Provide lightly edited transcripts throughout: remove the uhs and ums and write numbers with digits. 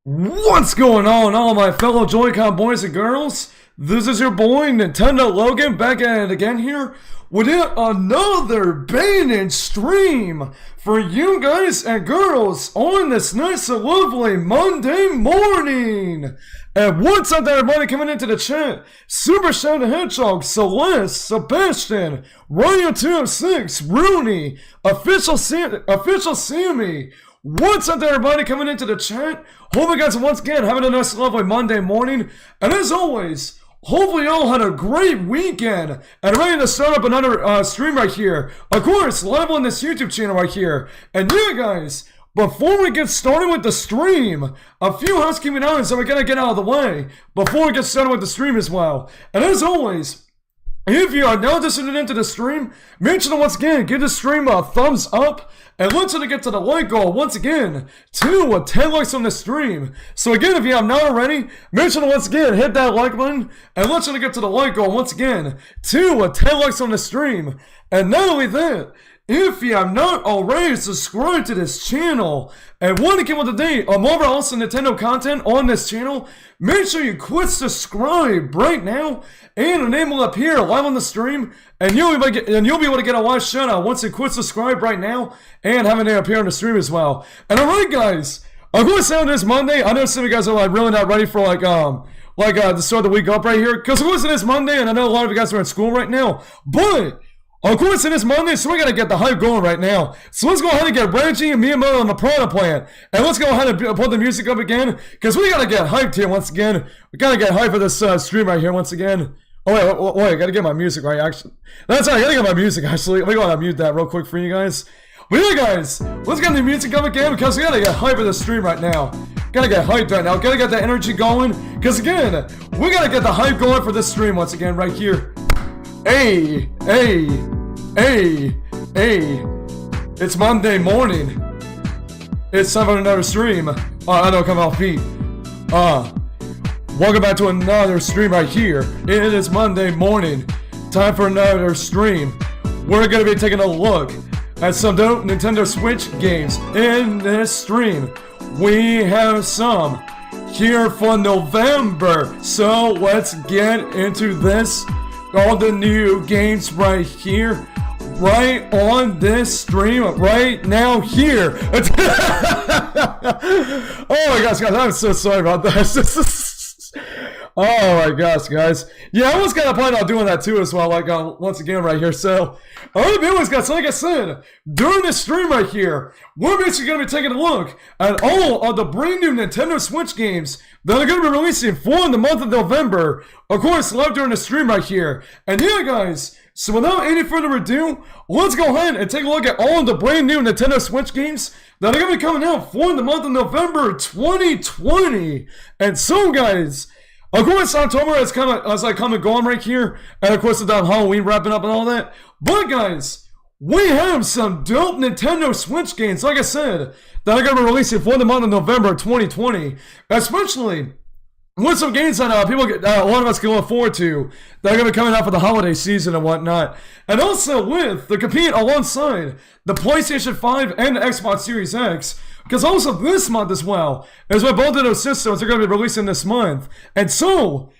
What's going on, all my fellow Joy-Con boys and girls? This is your boy, Nintendo Logan, back at it again here with yet another banging stream for you guys and girls on this nice and lovely Monday morning. And what's up there, everybody coming into the chat? Super Shout the Hedgehog, Celeste, Sebastian, Ryan206, Rooney, Official Sammy. What's up there, everybody coming into the chat? Hope you guys are once again having a nice lovely Monday morning. And as always, hopefully you all had a great weekend and ready to start up another stream right here. Of course, live on this YouTube channel right here. And yeah, guys, before we get started with the stream, a few housekeeping items that we're going to get out of the way before we get started with the stream as well. And as always, if you are now just tuning into the stream, make sure to once again give the stream a thumbs up. And let's try to get to the like goal once again to 10 likes on the stream. So again, if you have not already, make sure to once again hit that like button. And let's try to get to the like goal once again to 10 likes on the stream. And not only that, if you have not already subscribed to this channel and want to keep up to date on more awesome Nintendo content on this channel, make sure you click subscribe right now and enable up here live on the stream, and you'll be able to get a live shout out once you quit subscribe right now and have it up here on the stream as well. And alright, guys, I'm going to say on this Monday, I know some of you guys are like really not ready for to start the week up right here, because of course it is Monday and I know a lot of you guys are in school right now, but of course it is Monday, so we gotta get the hype going right now. So let's go ahead and get Reggie and Miyamoto on the Prada plant. And let's go ahead and put the music up again, because we gotta get hyped here once again. We gotta get hyped for this stream right here once again. Oh wait, I gotta get my music right, actually. That's right, I gotta get my music, actually. We're gonna mute that real quick for you guys. But yeah, guys, let's get the music up again, because we gotta get hyped for the stream right now. Gotta get hyped right now, gotta get the energy going, because again, we gotta get the hype going for this stream once again right here. Hey, it's Monday morning. It's time for another stream. I don't come off beat. Welcome back to another stream right here. It is Monday morning. Time for another stream. We're gonna be taking a look at some dope Nintendo Switch games in this stream. We have some here for November. So let's get into this. All the new games right here, right on this stream, right now here. Oh my gosh, guys, I'm so sorry about that. Oh my gosh, guys. Yeah, I was kind of planning on doing that too as well, once again right here. So, alright, anyways, guys, like I said, during this stream right here, we're basically going to be taking a look at all of the brand new Nintendo Switch games that are going to be releasing for the month of November. Of course, live during the stream right here. And yeah, guys, so without any further ado, let's go ahead and take a look at all of the brand new Nintendo Switch games that are going to be coming out for the month of November 2020. And so, guys, of course, October has come and gone right here, and of course, it's done Halloween wrapping up and all that. But guys, we have some dope Nintendo Switch games, like I said, that are going to be releasing for the month of November 2020, especially with some games that a lot of us can look forward to that are going to be coming out for the holiday season and whatnot. And also with the compete alongside the PlayStation 5 and the Xbox Series X, because also this month as well is when both of those systems are going to be releasing this month. And so,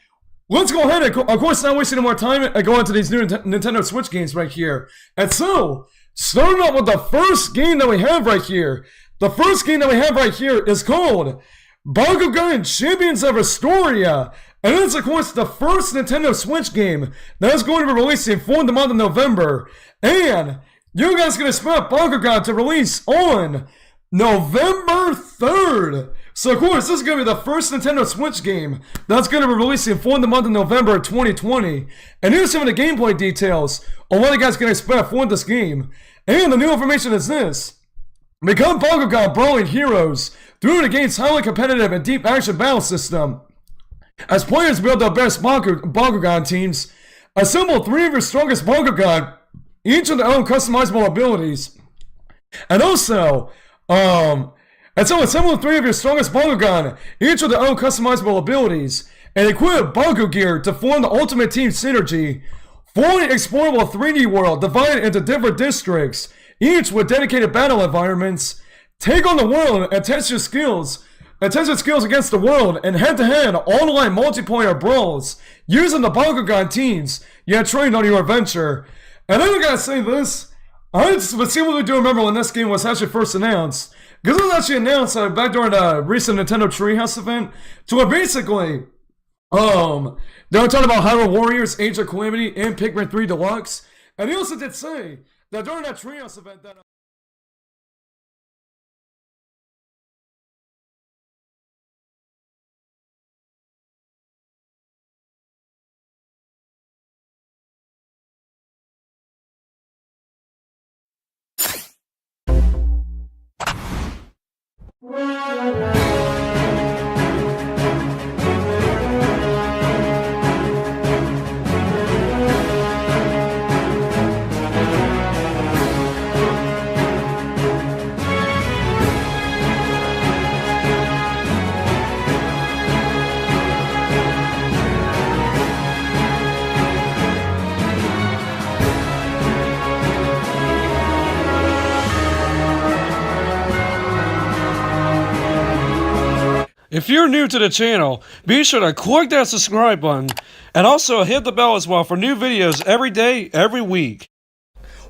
let's go ahead and, of course, not wasting any more time and go into these new Nintendo Switch games right here. And so, starting out with the first game that we have right here. The first game that we have right here is called Bakugan Champions of Astoria. And it's, of course, the first Nintendo Switch game that is going to be releasing for the month of November. And you guys can expect Bakugan to release on November 3rd. So of course, this is going to be the first Nintendo Switch game that's going to be releasing for the month of November 2020. And here's some of the gameplay details on what you guys can expect for this game. And the new information is this: become Bakugan brawling heroes through the game's highly competitive and deep action battle system. As players build their best Bakugan teams, assemble 3 of your strongest Bakugan, each with their own customizable abilities. And also, assemble 3 of your strongest Bakugan, each with their own customizable abilities, and equip Baku gear to form the ultimate team synergy. Fully explorable 3D world divided into different districts, each with dedicated battle environments. Take on the world and test your skills and test its skills against the world in head-to-head online multiplayer brawls using the Bakugan teams you had trained on your adventure. And I gotta say this, I specifically do remember when this game was actually first announced, because it was actually announced back during the recent Nintendo Treehouse event, to where basically, they were talking about Hyrule Warriors, Age of Calamity, and Pikmin 3 Deluxe, and he also did say that during that Treehouse event that... If you're new to the channel, be sure to click that subscribe button and also hit the bell as well for new videos every day, every week.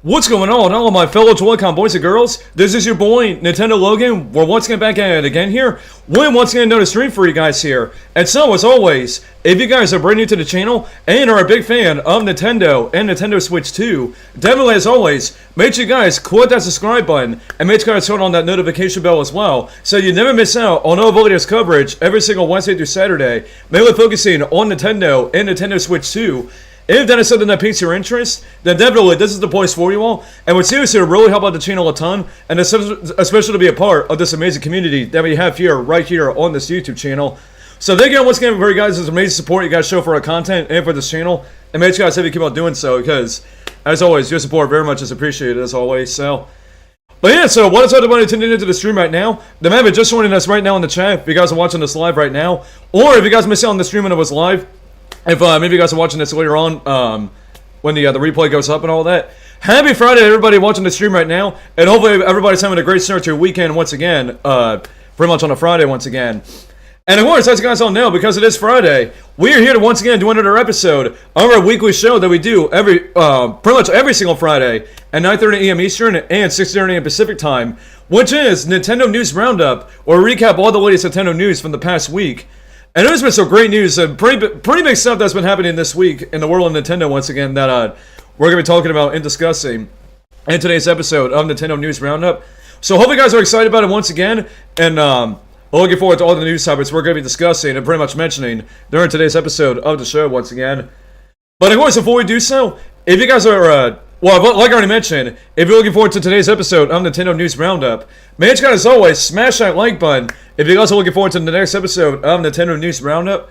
What's going on, all of my fellow Joy-Con boys and girls? This is your boy, Nintendo Logan. We're once again back at it again here. We're once again another stream for you guys here. And so, as always, if you guys are brand new to the channel and are a big fan of Nintendo and Nintendo Switch 2, definitely, as always, make sure you guys click that subscribe button and make sure you guys turn on that notification bell as well, so you never miss out on all of our latest coverage every single Wednesday through Saturday, mainly focusing on Nintendo and Nintendo Switch 2. If that is something that piques your interest, then definitely this is the place for you all, and would seriously really help out the channel a ton, and especially to be a part of this amazing community that we have here, right here on this YouTube channel. So thank you once again for you guys' amazing support you guys show for our content and for this channel, and make sure you guys have you keep on doing so, because, as always, your support very much is appreciated, as always, so... But yeah, so what is up everybody tuning into the stream right now? The man just joining us right now in the chat, if you guys are watching this live right now, or if you guys missed out on the stream when it was live, if maybe you guys are watching this later on, when the replay goes up and all that. Happy Friday, everybody watching the stream right now, and hopefully everybody's having a great start to your weekend once again. Pretty much on a Friday once again. And of course, as you guys all know, because it is Friday, we are here to once again do another episode of our weekly show that we do pretty much every single Friday at 9:30 AM Eastern and 6:30 AM Pacific time, which is Nintendo News Roundup, where we recap all the latest Nintendo news from the past week. And there's been some great news, pretty big stuff that's been happening this week in the world of Nintendo once again that we're going to be talking about and discussing in today's episode of Nintendo News Roundup. So hope you guys are excited about it once again, and looking forward to all the news topics we're going to be discussing and pretty much mentioning during today's episode of the show once again. But of course, before we do so, if you guys are, well, like I already mentioned, if you're looking forward to today's episode of Nintendo News Roundup, make sure, as always, smash that like button if you guys are looking forward to the next episode of Nintendo News Roundup.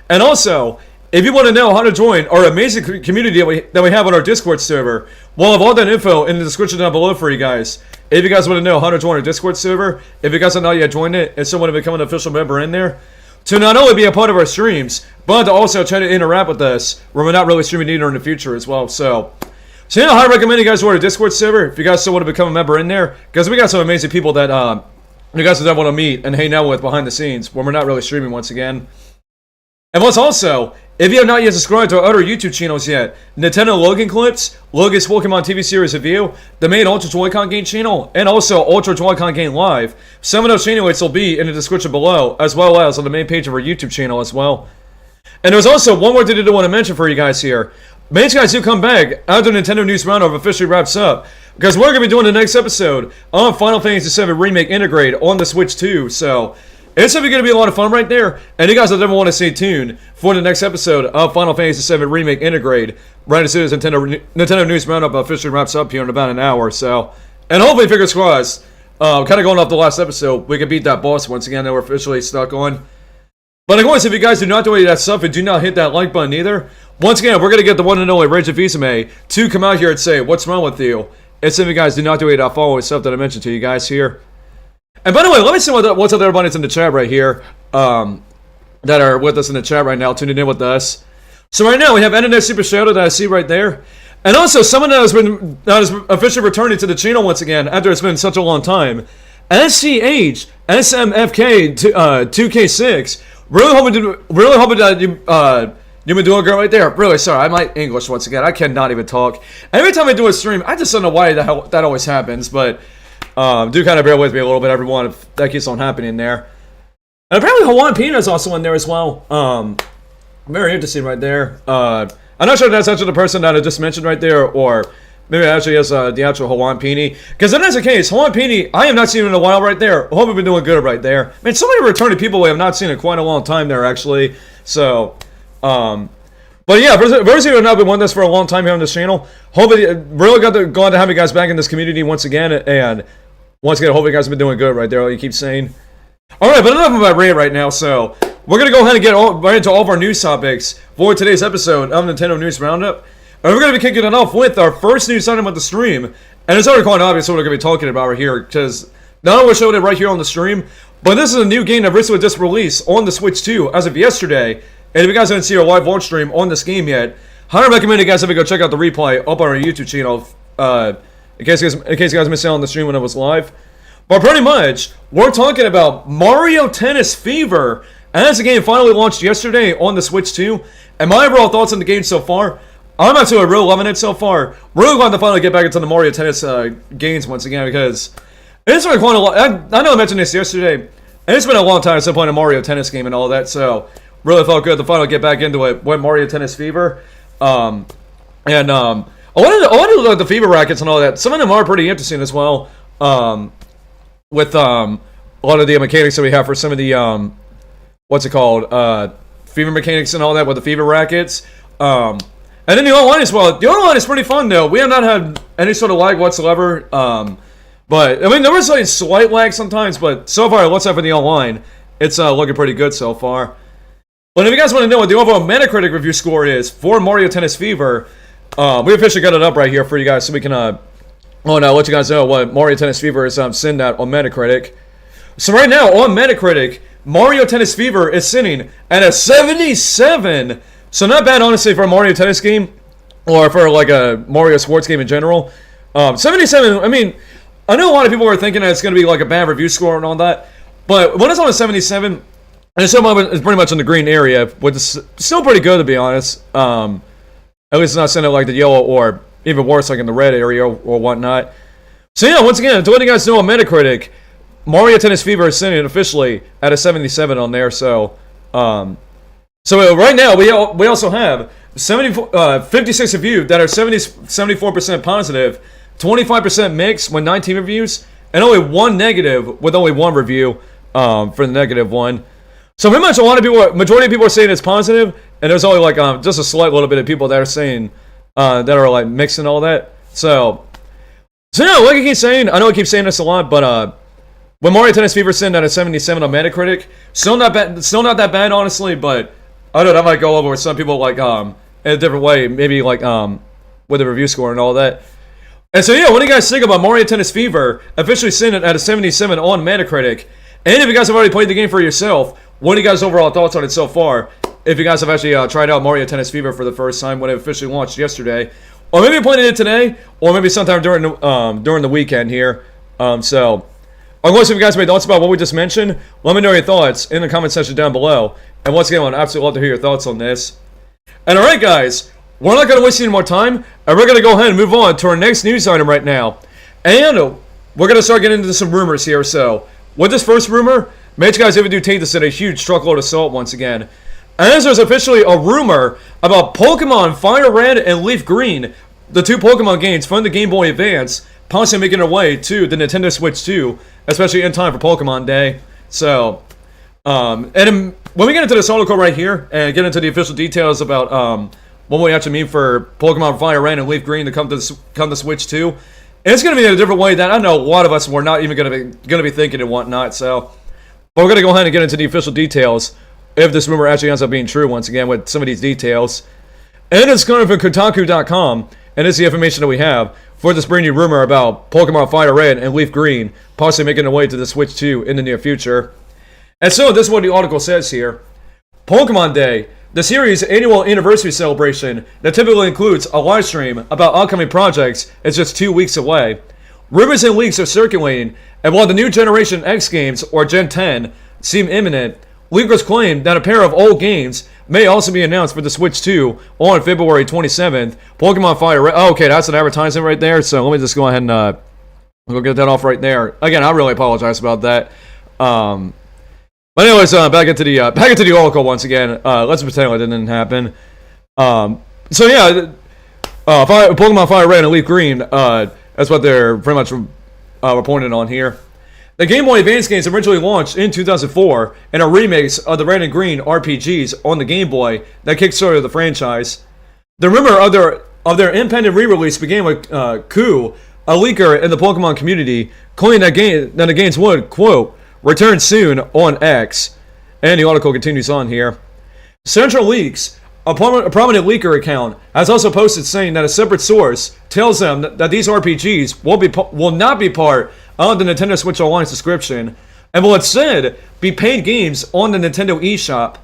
And also, if you want to know how to join our amazing community that we have on our Discord server, we'll have all that info in the description down below for you guys. If you guys want to know how to join our Discord server, if you guys have not yet joined it and still want to become an official member in there, to not only be a part of our streams, but to also try to interact with us, where we're not really streaming either in the future as well. So yeah, I recommend you guys join our Discord server if you guys still want to become a member in there, because we got some amazing people that you guys don't want to meet and hang out with behind the scenes when we're not really streaming once again. And plus also, if you have not yet subscribed to our other YouTube channels yet, Nintendo Logan Clips, Logan's Pokemon TV series review, the main Ultra Joy-Con game channel, and also Ultra Joy-Con game live, some of those channel links will be in the description below, as well as on the main page of our YouTube channel as well. And there's also one more thing I do want to mention for you guys here. Make sure you guys do come back after Nintendo News Roundup officially wraps up, because we're going to be doing the next episode on Final Fantasy VII Remake Integrate on the Switch 2, so it's going to be a lot of fun right there, and you guys will definitely want to stay tuned for the next episode of Final Fantasy VII Remake Integrate, right as soon as Nintendo News Roundup officially wraps up here in about an hour, so, and hopefully, fingers crossed, kind of going off the last episode, we can beat that boss once again that we're officially stuck on. But of course, if you guys do not do any of that stuff and do not hit that like button either, once again, we're going to get the one and only Rage of Izame to come out here and say, what's wrong with you? And some of you guys do not do any of that following stuff that I mentioned to you guys here. And by the way, let me see what's up everybody's in the chat right here, that are with us in the chat right now, tuning in with us. So right now, we have Internet Super Shadow that I see right there. And also, someone that has officially returning to the channel once again, after it's been such a long time. SCH SMFK 2K6. Really hoping that you've been doing good right there. Really sorry, I might English once again. I cannot even talk. Every time I do a stream, I just don't know why that always happens, but do kind of bear with me a little bit, everyone, if that keeps on happening there. And apparently Hawaiian Peanut is also in there as well. Very interesting right there. I'm not sure if that's actually the person that I just mentioned right there, or maybe it actually is the actual Hawaiian Peony. Because if that's the case, Hawaiian Peony, I have not seen in a while right there. I hope we've been doing good right there. Man, so many returning people we have not seen in quite a long time there, actually. So, but yeah, Versi and I have been wanting this for a long time here on this channel. Really glad to have you guys back in this community once again. And once again, I hope you guys have been doing good right there, like you keep saying. Alright, but enough about Ray right now, so we're going to go ahead and get right into all of our news topics for today's episode of Nintendo News Roundup. And we're going to be kicking it off with our first news item of the stream. And it's already quite obvious what we're going to be talking about right here, because not only showed it right here on the stream, but this is a new game that recently just released on the Switch 2 as of yesterday. And if you guys haven't seen our live launch stream on this game yet, highly recommend you guys go check out the replay up on our YouTube channel, in case you guys missed out on the stream when it was live. But pretty much, we're talking about Mario Tennis Fever, as the game finally launched yesterday on the Switch 2. And my overall thoughts on the game so far, I'm actually really loving it so far. Really glad to finally get back into the Mario Tennis games once again, because it's been quite a lot. I know I mentioned this yesterday, and it's been a long time since I played a Mario Tennis game and all that, so really felt good to finally get back into it with Mario Tennis Fever. I wanted to look at the Fever rackets and all that. Some of them are pretty interesting as well. With a lot of the mechanics that we have for some of the Fever mechanics and all that with the Fever rackets. And then the online as well. The online is pretty fun though. We have not had any sort of lag whatsoever. But I mean, there was like slight lag sometimes, but so far, what's up for the online, it's looking pretty good so far. But if you guys want to know what the overall Metacritic review score is for Mario Tennis Fever, we officially got it up right here for you guys, so we can let you guys know what Mario Tennis Fever is sitting at on Metacritic. So right now on Metacritic, Mario Tennis Fever is sitting at a 77. So not bad, honestly, for a Mario Tennis game, or for like a Mario sports game in general. 77. I mean, I know a lot of people are thinking that it's going to be like a bad review score and all that, but when it's on a 77, and it's pretty much in the green area, which is still pretty good to be honest. At least it's not sitting at like the yellow or even worse, like in the red area or whatnot. So yeah, once again, to let you guys know on Metacritic, Mario Tennis Fever is sitting officially at a 77 on there. So, right now we also have 56 reviews that are 74% positive, 25% mixed with 19 reviews, and only one negative with only one review for the negative one. So pretty much majority of people are saying it's positive, and there's only like just a slight little bit of people that are saying that are like mixed and all that. So yeah, like I keep saying, I know I keep saying this a lot, but when Mario Tennis Fever sitting at a 77 on Metacritic, still not that bad, honestly. But I don't know, that might go over with some people like in a different way, maybe like with the review score and all that. And so yeah, what do you guys think about Mario Tennis Fever officially sitting at a 77 on Metacritic? And if you guys have already played the game for yourself, what are you guys' overall thoughts on it so far? If you guys have actually tried out Mario Tennis Fever for the first time when it officially launched yesterday, or maybe playing it today, or maybe sometime during the weekend here. So, of course, if you guys have any thoughts about what we just mentioned, let me know your thoughts in the comment section down below. And once again, I'd absolutely love to hear your thoughts on this. And alright guys, we're not going to waste any more time, and we're going to go ahead and move on to our next news item right now. And we're going to start getting into some rumors here. So, with this first rumor, made you guys ever do take this in a huge truckload of salt once again. As there's officially a rumor about Pokemon Fire Red and Leaf Green, the two Pokemon games from the Game Boy Advance, possibly making their way to the Nintendo Switch 2, especially in time for Pokemon Day. So, when we get into this article right here and get into the official details about what we actually mean for Pokemon Fire Red and Leaf Green to come to Switch 2, it's going to be in a different way that I know a lot of us were not even going to be thinking and whatnot. So, but we're going to go ahead and get into the official details if this rumor actually ends up being true once again with some of these details. And it's coming from Kotaku.com, and it's the information that we have for this brand new rumor about Pokemon Fire Red and Leaf Green possibly making their way to the Switch 2 in the near future. And so this is what the article says here. Pokemon Day, the series' annual anniversary celebration that typically includes a live stream about upcoming projects, is just 2 weeks away. rumors and leaks are circulating, and while the new Generation X games, or Gen 10, seem imminent, leakers claim that a pair of old games may also be announced for the Switch 2 on February 27th. Pokemon Fire Red. Oh, okay, that's an advertisement right there, so let me just go ahead and we'll get that off right there. Again, I really apologize about that. But anyways, back into the article once again. Let's pretend like that didn't happen. So yeah, Pokemon Fire Red and Leaf Green. That's what they're pretty much reporting on here. The Game Boy Advance games originally launched in 2004 and are remakes of the Red and Green RPGs on the Game Boy that kickstarted the franchise. The rumor of their impending re-release began with Ku, a leaker in the Pokemon community, claiming that the games would, quote, return soon on X. And the article continues on here. Central Leaks, a prominent leaker account, has also posted saying that a separate source tells them that these RPGs will not be part of the Nintendo Switch Online subscription, and will instead be paid games on the Nintendo eShop.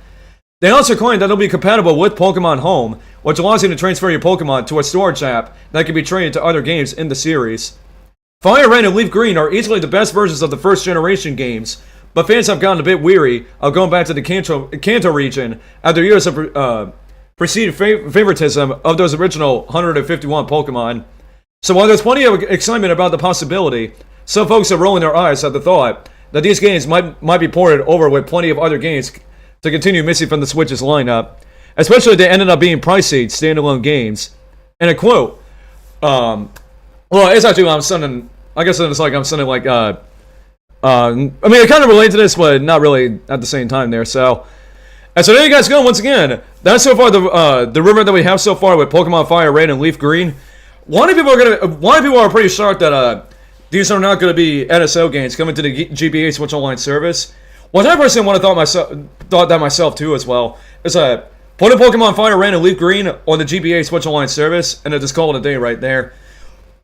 They also claim that they'll be compatible with Pokemon Home, which allows you to transfer your Pokemon to a storage app that can be traded to other games in the series. Fire Red and Leaf Green are easily the best versions of the first generation games, but fans have gotten a bit weary of going back to the Kanto region after years of perceived favoritism of those original 151 Pokemon. So while there's plenty of excitement about the possibility, some folks are rolling their eyes at the thought that these games might be ported over with plenty of other games to continue missing from the Switch's lineup, especially if they ended up being pricey standalone games. And a quote, well, it's actually I'm sending. I guess it's like I'm sending like I mean, it kind of relates to this, but not really at the same time there. So, and so there you guys go. Once again, that's so far the rumor that we have so far with Pokemon Fire Red and Leaf Green. A lot of people are pretty shocked that these are not going to be NSO games coming to the GBA Switch Online service. Well, I personally want to thought that myself too as well. Is putting Pokemon Fire Red and Leaf Green on the GBA Switch Online service, and then just call it a day right there.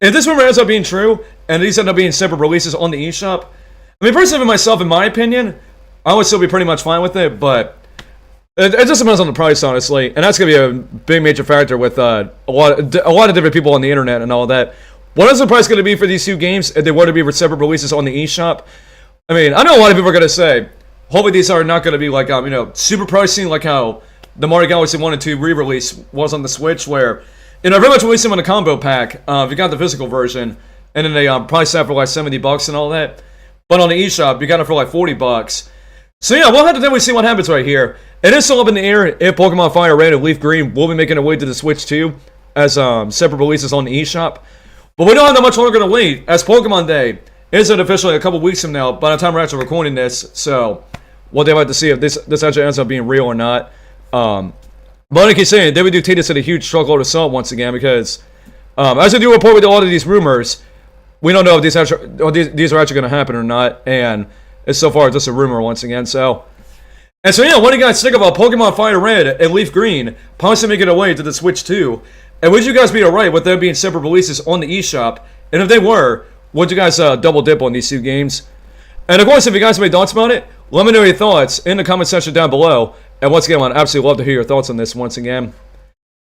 If this rumor ends up being true, and these end up being separate releases on the eShop, I mean, personally, myself, in my opinion, I would still be pretty much fine with it, but it just depends on the price, honestly, and that's going to be a big major factor with a lot of different people on the internet and all that. What is the price going to be for these two games if they were to be separate releases on the eShop? I mean, I know a lot of people are going to say, hopefully these are not going to be like, super pricey, like how the Mario Galaxy 1 and 2 re-release was on the Switch, where, very much released them in a combo pack, if you got the physical version, and then they priced that for like $70 and all that. But on the eShop, you got it for like $40. So yeah, we'll have to definitely see what happens right here. It is still up in the air if Pokemon Fire Red and Leaf Green will be making their way to the Switch 2 as separate releases on the eShop. But we don't have that much longer to wait, as Pokemon Day isn't officially a couple weeks from now by the time we're actually recording this. So we'll have to see if this actually ends up being real or not. But like he's saying, they would do take this at a huge struggle to sell once again, because as I do report with a lot of these rumors, we don't know if these are actually going to happen or not, and it's so far just a rumor once again. So yeah, what do you guys think about Pokemon Fire Red and Leaf Green possibly making their way to the Switch 2? And would you guys be alright with them being separate releases on the eShop? And if they were, would you guys double dip on these two games? And of course, if you guys have any thoughts about it, let me know your thoughts in the comment section down below. And once again, I'd absolutely love to hear your thoughts on this once again.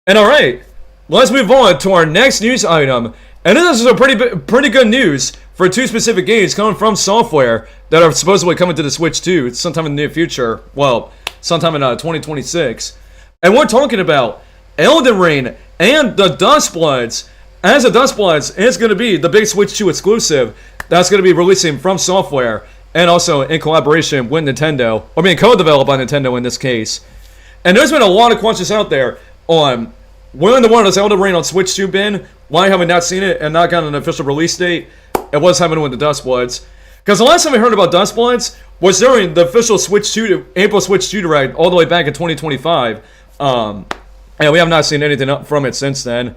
And alright, let's move on to our next news item. And this is a pretty good news for two specific games coming from software that are supposedly coming to the Switch 2 sometime in the near future. Well, sometime in 2026. And we're talking about Elden Ring and the Dustbloods. As the Dustbloods is going to be the big Switch 2 exclusive that's going to be releasing from software, and also in collaboration with Nintendo, or being co-developed by Nintendo in this case. And there's been a lot of questions out there on where in the world has Elden Ring on Switch 2 been? Why have we not seen it and not gotten an official release date? And what's happening with the Dustbloods? Because the last time we heard about Dustbloods was during the official April Switch 2 Direct all the way back in 2025. And we have not seen anything from it since then.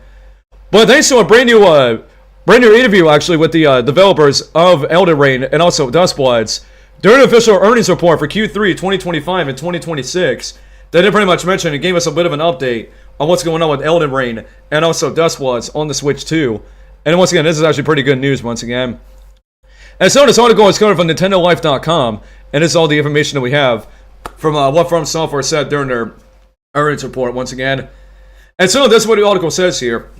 But thanks to a brand new interview actually with the developers of Elden Ring and also Dustbloods, during an official earnings report for Q3 2025 and 2026, they did pretty much mention and gave us a bit of an update on what's going on with Elden Ring and also Dustbloods on the Switch 2. And once again, this is actually pretty good news once again. And so this article is coming from NintendoLife.com, and this is all the information that we have from what From Software said during their earnings report once again. And so this is what the article says here.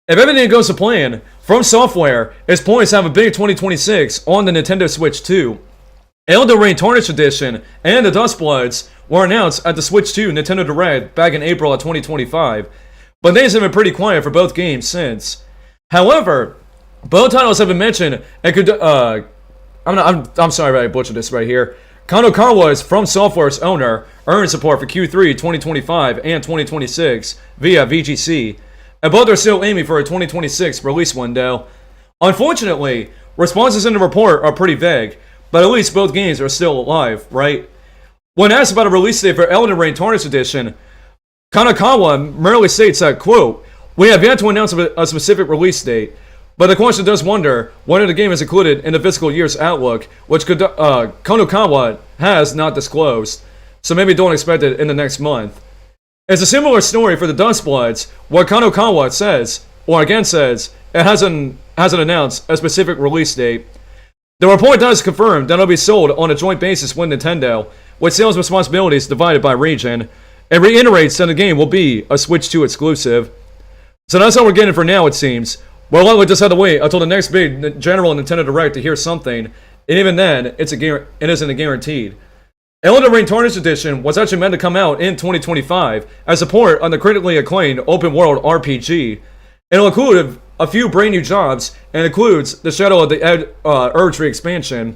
If everything goes to plan, From Software is poised to have a big 2026 on the Nintendo Switch 2. Elden Ring Tarnished Edition and the Dust Bloods were announced at the Switch 2 Nintendo Direct back in April of 2025, but things have been pretty quiet for both games since. However, both titles have been mentioned and could, I'm sorry if I butchered this right here. Kadokawa's From Software's owner earned support for Q3 2025 and 2026 via VGC, and both are still aiming for a 2026 release window. Unfortunately, responses in the report are pretty vague, but at least both games are still alive, right? When asked about a release date for Elden Ring Tarnished Edition, Kadokawa merely states that, quote, "We have yet to announce a specific release date, but the question does wonder whether the game is included in the fiscal year's outlook, which Kadokawa has not disclosed, so maybe don't expect it in the next month." It's a similar story for the Dust Bloods, where Kadokawa says, or again says, it hasn't announced a specific release date. The report does confirm that it'll be sold on a joint basis with Nintendo, with sales responsibilities divided by region. It reiterates that the game will be a Switch 2 exclusive. So that's all we're getting for now, it seems. We'll likely just have to wait until the next big general Nintendo Direct to hear something, and even then, it isn't a guaranteed. Elden Ring Tarnished Edition was actually meant to come out in 2025 as support on the critically acclaimed open-world RPG. It'll include a few brand new jobs, and includes the Shadow of the Erdtree expansion.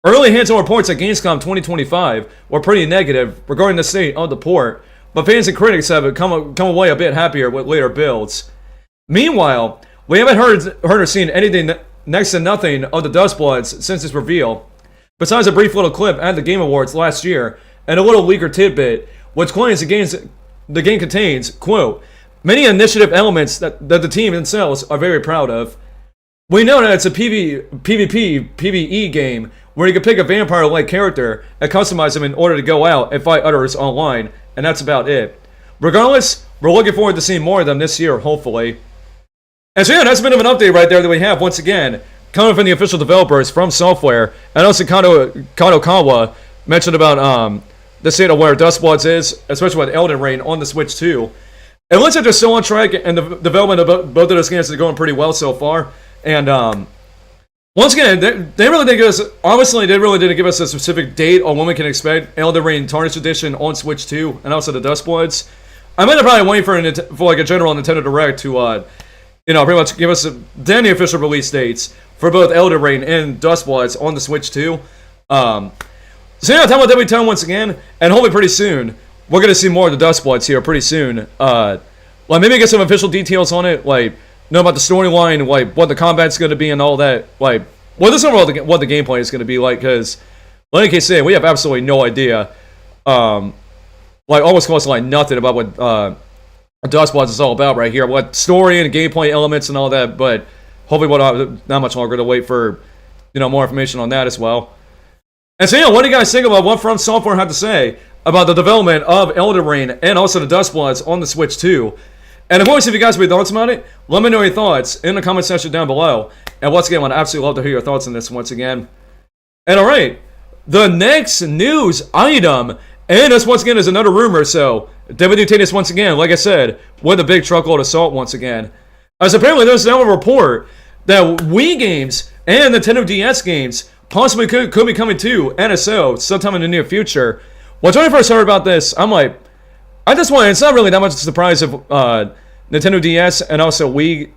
Early hands-on reports at Gamescom 2025 were pretty negative regarding the state of the port, but fans and critics have come away a bit happier with later builds. Meanwhile, we haven't heard or seen anything next to nothing of the Dust Bloods since its reveal, besides a brief little clip at the Game Awards last year, and a little leaker tidbit, which claims the game contains, quote, "many initiative elements that the team themselves are very proud of." We know that it's a PvP, PvE game, where you can pick a vampire-like character and customize them in order to go out and fight others online, and that's about it. Regardless, we're looking forward to seeing more of them this year, hopefully. And so yeah, that's a bit of an update right there that we have, once again, coming from the official developers From Software, and also Kadokawa mentioned about the state of where Dust Bloods is, especially with Elden Ring on the Switch 2. It looks like they're still on track, and the development of both of those games is going pretty well so far. And once again, they really didn't give us, honestly, they really didn't give us a specific date on when we can expect Elden Ring Tarnished Edition on Switch 2, and also the Dust Bloods. I might have probably waiting for like a general Nintendo Direct to, pretty much give us then the official release dates for both Elden Ring and Dust Bloods on the Switch 2. So yeah, time will definitely tell once again, and hopefully pretty soon, we're going to see more of the Dust Bloods here pretty soon. Like maybe get some official details on it, like know about the storyline, like what the combat's going to be and all that. Like, well, this is what the gameplay is going to be like, because, like I say, we have absolutely no idea. Like almost close to like nothing about what Dust Bloods is all about right here. What story and gameplay elements and all that, but hopefully we'll have not much longer to wait for, more information on that as well. And so yeah, what do you guys think about what From Software had to say about the development of Elden Ring and also the Dust Bloods on the Switch 2? And of course, if you guys have any thoughts about it, let me know your thoughts in the comment section down below. And once again, I'd absolutely love to hear your thoughts on this once again. And alright, the next news item, and this once again is another rumor, so definitely take this once again, like I said, with a big truckload of salt once again. As apparently there's now a report that Wii games and Nintendo DS games possibly could be coming to NSO sometime in the near future. When I first heard about this, I'm like, at this point, it's not really that much of a surprise if Nintendo DS and also Wii,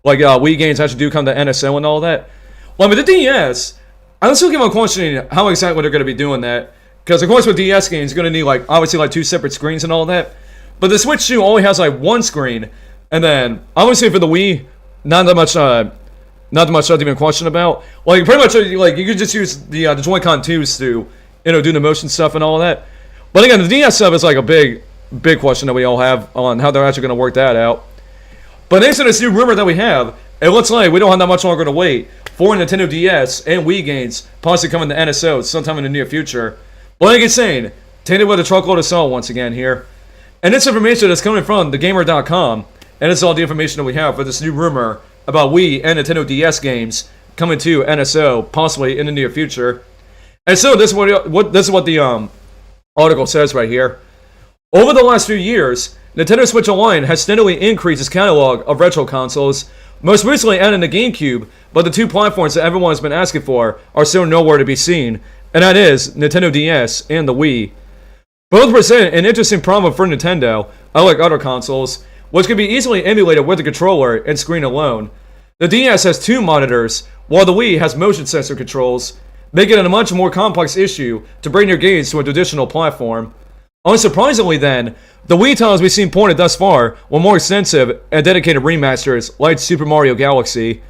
Wii games actually do come to NSO and all that. Well, with the DS, I'm still keep on questioning how exactly they're going to be doing that. Because, of course, with DS games, you're going to need, obviously, two separate screens and all that. But the Switch 2 only has, one screen. And then, obviously, for the Wii, not that much stuff to even question about. Like, pretty much, you could just use the Joy-Con 2s to, do the motion stuff and all that. But again, the DS stuff is, a big question that we all have on how they're actually going to work that out. But thanks to this new rumor that we have, it looks like we don't have that much longer to wait for Nintendo DS and Wii games possibly coming to NSO sometime in the near future. But like I was saying, take it with a truckload of salt once again here. And this information is coming from thegamer.com, and it's all the information that we have for this new rumor about Wii and Nintendo DS games coming to NSO possibly in the near future. And so this is what the article says right here. Over the last few years, Nintendo Switch Online has steadily increased its catalog of retro consoles, most recently adding the GameCube, but the two platforms that everyone has been asking for are still nowhere to be seen, and that is Nintendo DS and the Wii. Both present an interesting problem for Nintendo, unlike other consoles, which can be easily emulated with the controller and screen alone. The DS has two monitors, while the Wii has motion sensor controls, making it a much more complex issue to bring your games to a traditional platform. Unsurprisingly then, the Wii titles we've seen ported thus far were more extensive and dedicated remasters like Super Mario Galaxy.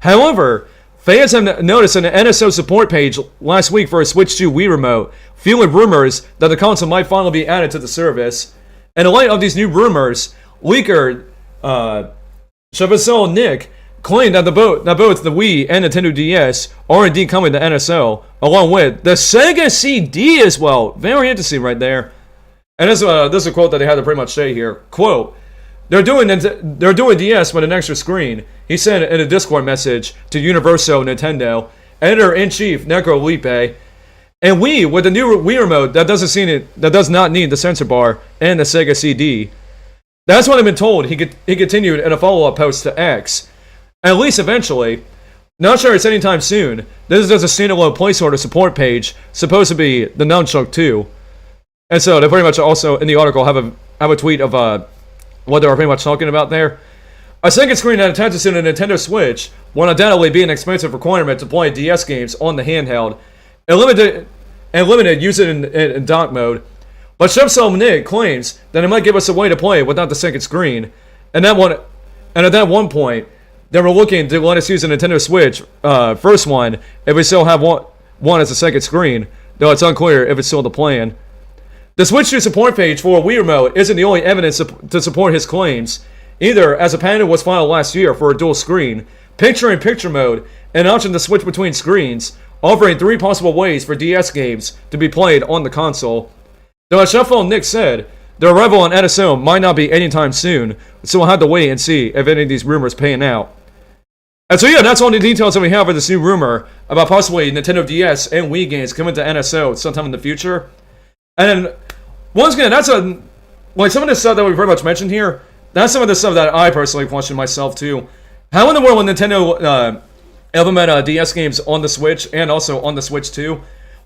However, fans have noticed an NSO support page last week for a Switch 2 Wii remote, fueling rumors that the console might finally be added to the service. In the light of these new rumors, leaker Chavasol Nick claimed that both the Wii and Nintendo DS are indeed coming to NSO, along with the Sega CD as well. Very interesting right there. And this is a quote that they had to pretty much say here. Quote, they're doing DS with an extra screen, he said in a Discord message to Universal Nintendo, editor-in-chief Necro Lipe. And Wii, with the new Wii remote that does not need the sensor bar and the Sega CD. That's what I've been told, he continued in a follow-up post to X. At least eventually. Not sure it's anytime soon. This is just a standalone placeholder support page, supposed to be the Nunchuk 2. And so they pretty much also in the article have a tweet of what they were pretty much talking about there. A second screen that attaches to the Nintendo Switch will undoubtedly be an expensive requirement to play DS games on the handheld, and limited use it in dock mode. But Chefsel Nick claims that it might give us a way to play without the second screen, and at that one point, they were looking to let us use the Nintendo Switch first one if we still have one as a second screen, though it's unclear if it's still the plan. The Switch 2 support page for a Wii remote isn't the only evidence to support his claims, either, as a patent was filed last year for a dual screen, picture-in-picture mode, and an option to switch between screens, offering 3 possible ways for DS games to be played on the console. Though as Chefphone Nick said, the arrival on NSO might not be anytime soon, so we'll have to wait and see if any of these rumors pan out. And so yeah, that's all the details that we have for this new rumor about possibly Nintendo DS and Wii games coming to NSO sometime in the future. And once again, that's some of the stuff that we pretty much mentioned here. That's some of the stuff that I personally question myself too. How in the world will Nintendo implement DS games on the Switch and also on the Switch 2?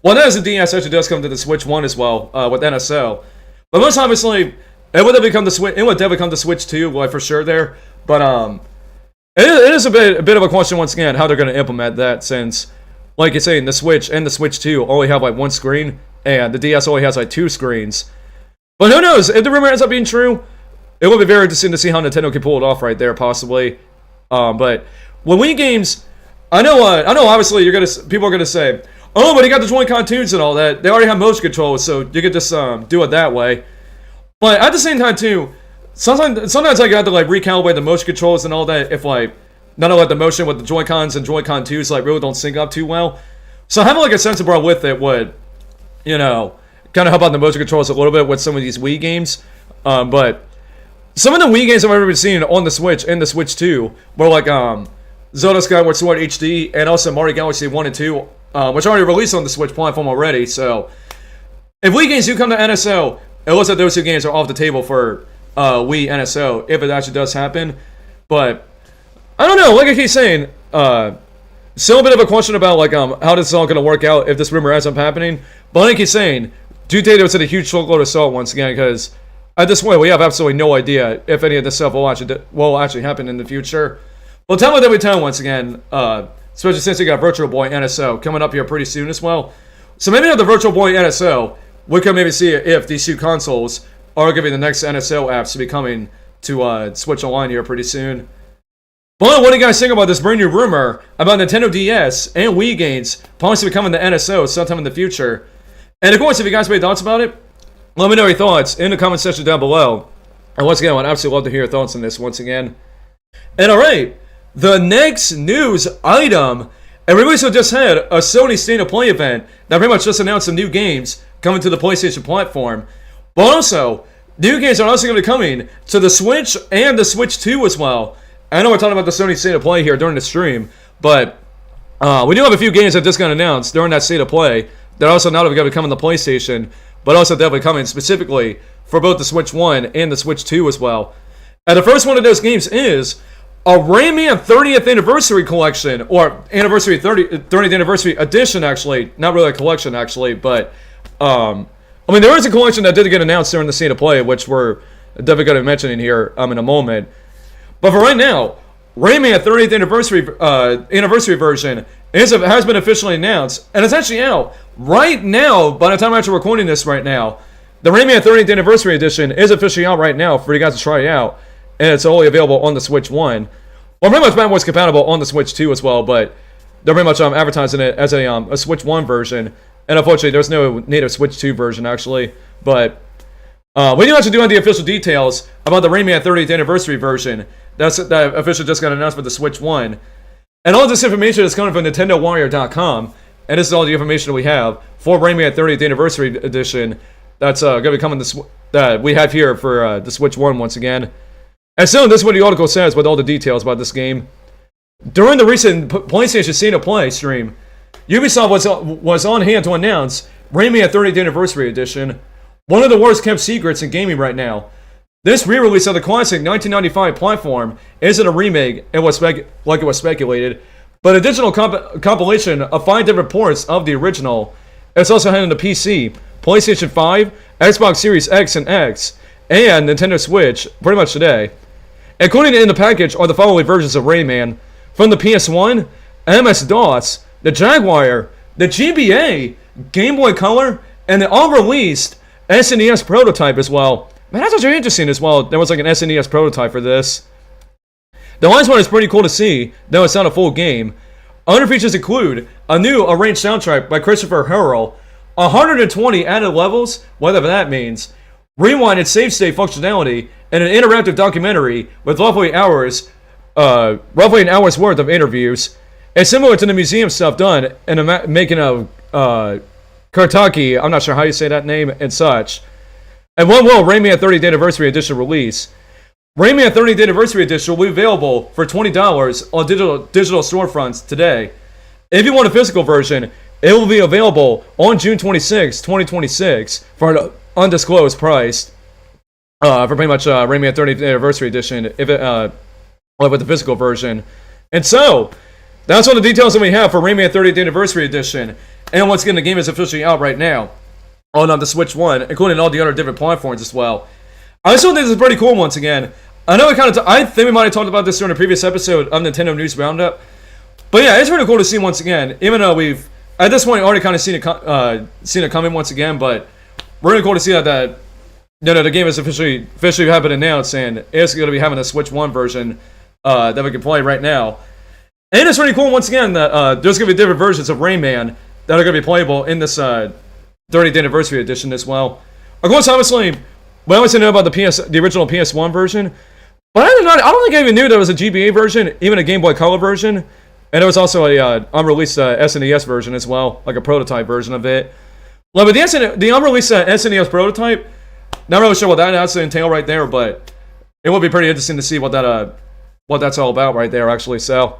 Well, that is the DS actually does come to the Switch 1 as well with NSO. But most obviously, it would definitely come to Switch 2, like for sure there. But it is a bit of a question once again how they're going to implement that, since, like you're saying, the Switch and the Switch 2 only have like one screen, and the DS only has like 2 screens. But who knows? If the rumor ends up being true, it will be very interesting to see how Nintendo can pull it off right there, possibly. But with Wii games, I know. Obviously, people are gonna say, "Oh, but he got the Joy-Con tunes and all that. They already have motion controls, so you could just do it that way." But at the same time, too, sometimes I got to like recalibrate the motion controls and all that if like none of like the motion with the Joy-Cons and Joy-Con 2s like really don't sync up too well. So having like a sensor bar with it would, kind of help out the motion controls a little bit with some of these Wii games. But some of the Wii games I've ever seen on the Switch and the Switch 2 were like Zelda Skyward Sword HD and also Mario Galaxy 1 and 2, which are already released on the Switch platform already. So if Wii games do come to NSO, it looks like those 2 games are off the table for Wii NSO if it actually does happen. But I don't know. Like I keep saying, still a bit of a question about like how this is all going to work out if this rumor ends up happening. But like I keep saying, do take this in a huge truckload of salt once again, because at this point we have absolutely no idea if any of this stuff will actually happen in the future. Well, tell me that we tell once again, especially since we got Virtual Boy NSO coming up here pretty soon as well. So maybe the Virtual Boy NSO, we can maybe see if these 2 consoles are going to be the next NSO apps to be coming to Switch Online here pretty soon. But what do you guys think about this brand new rumor about Nintendo DS and Wii games possibly coming to NSO sometime in the future? And of course, if you guys have any thoughts about it, let me know your thoughts in the comment section down below. And once again, I'd absolutely love to hear your thoughts on this once again. And alright, the next news item. And we also just had a Sony State of Play event that pretty much just announced some new games coming to the PlayStation platform. But also, new games are also going to be coming to the Switch and the Switch 2 as well. I know we're talking about the Sony State of Play here during the stream, but we do have a few games that just got announced during that State of Play that are also not only going to be coming to PlayStation, but also definitely coming specifically for both the Switch 1 and the Switch 2 as well. And the first one of those games is a Rayman 30th Anniversary Collection, or anniversary 30th Anniversary Edition, actually. Not really a collection, actually, but, I mean, there is a collection that did get announced during the State of Play, which we're definitely going to mention in here in a moment. But for right now, Rayman 30th Anniversary version has been officially announced, and it's actually out right now. By the time I'm actually recording this right now, the Rayman 30th Anniversary Edition is officially out right now for you guys to try out, and it's only available on the Switch 1. Well, pretty much backwards compatible on the Switch 2 as well, but they're pretty much advertising it as a Switch 1 version, and unfortunately there's no native Switch 2 version actually, but we do actually have the official details about the Rayman 30th Anniversary version that officially just got announced for the Switch 1. And all this information is coming from NintendoWarrior.com, and this is all the information we have for Rayman 30th Anniversary Edition that's going to be coming that we have here for the Switch 1 once again. And so this is what the article says with all the details about this game. During the recent PlayStation State of Play stream, Ubisoft was on hand to announce Rayman 30th Anniversary Edition, one of the worst kept secrets in gaming right now. This re-release of the classic 1995 platform isn't a remake, like it was speculated, but a digital compilation of 5 different ports of the original. It's also heading to PC, PlayStation 5, Xbox Series X and X, and Nintendo Switch pretty much today. Included in the package are the following versions of Rayman: from the PS1, MS-DOS, the Jaguar, the GBA, Game Boy Color, and the unreleased SNES prototype as well. Man, that's actually interesting as well. There was like an SNES prototype for this. The last one is pretty cool to see, though it's not a full game. Other features include a new arranged soundtrack by Christopher Hurrell, 120 added levels, whatever that means, rewind and save state functionality, and an interactive documentary with roughly an hour's worth of interviews. It's similar to the museum stuff done in the making of Kartaki, I'm not sure how you say that name, and such. And when will Rayman 30th Anniversary Edition release? Rayman 30th Anniversary Edition will be available for $20 on digital storefronts today. If you want a physical version, it will be available on June 26, 2026 for an undisclosed price. For pretty much Rayman 30th Anniversary Edition, with the physical version. And so, that's all the details that we have for Rayman 30th Anniversary Edition. And once again, the game is officially out right now on the Switch 1, including all the other different platforms as well. I still think this is pretty cool once again. I know I think we might have talked about this during a previous episode of Nintendo News Roundup. But yeah, it's pretty cool to see once again, even though we've, at this point, already kind of seen it coming once again, but really cool to see that the game is officially have been announced, and it's going to be having a Switch 1 version that we can play right now. And it's really cool once again that there's going to be different versions of Rayman that are going to be playable in this 30th Anniversary Edition as well. Of course, obviously, we always know about the original PS1 version, but I don't think I even knew there was a GBA version, even a Game Boy Color version, and there was also a unreleased SNES version as well, like a prototype version of it. Well, but the unreleased SNES prototype, not really sure what that actually entail right there, but it would be pretty interesting to see what that's all about right there, actually. So,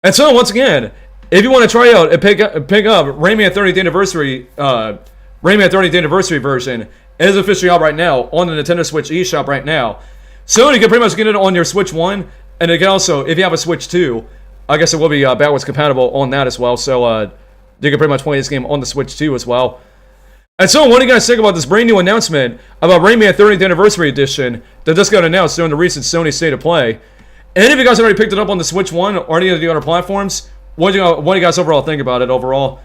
and so once again, if you want to try out and pick up Rayman 30th Anniversary version, it is officially out right now on the Nintendo Switch eShop right now. So you can pretty much get it on your Switch 1, and you can also, if you have a Switch 2, I guess it will be backwards compatible on that as well. So you can pretty much play this game on the Switch 2 as well. And so, what do you guys think about this brand new announcement about Rayman 30th Anniversary Edition that just got announced during the recent Sony State of Play? And if you guys already picked it up on the Switch 1 or any of the other platforms, what do you guys overall think about it overall?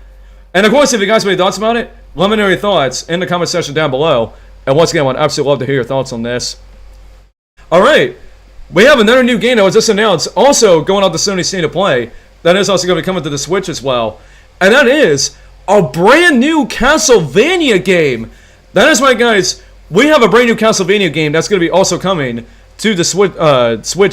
And of course, if you guys have any thoughts about it, let me know your thoughts in the comment section down below. And once again, I would absolutely love to hear your thoughts on this. Alright, we have another new game that was just announced, also going out the Sony State of Play, that is also going to be coming to the Switch as well. And that is a brand new Castlevania game. That is right, guys. We have a brand new Castlevania game that's going to be also coming to the Switch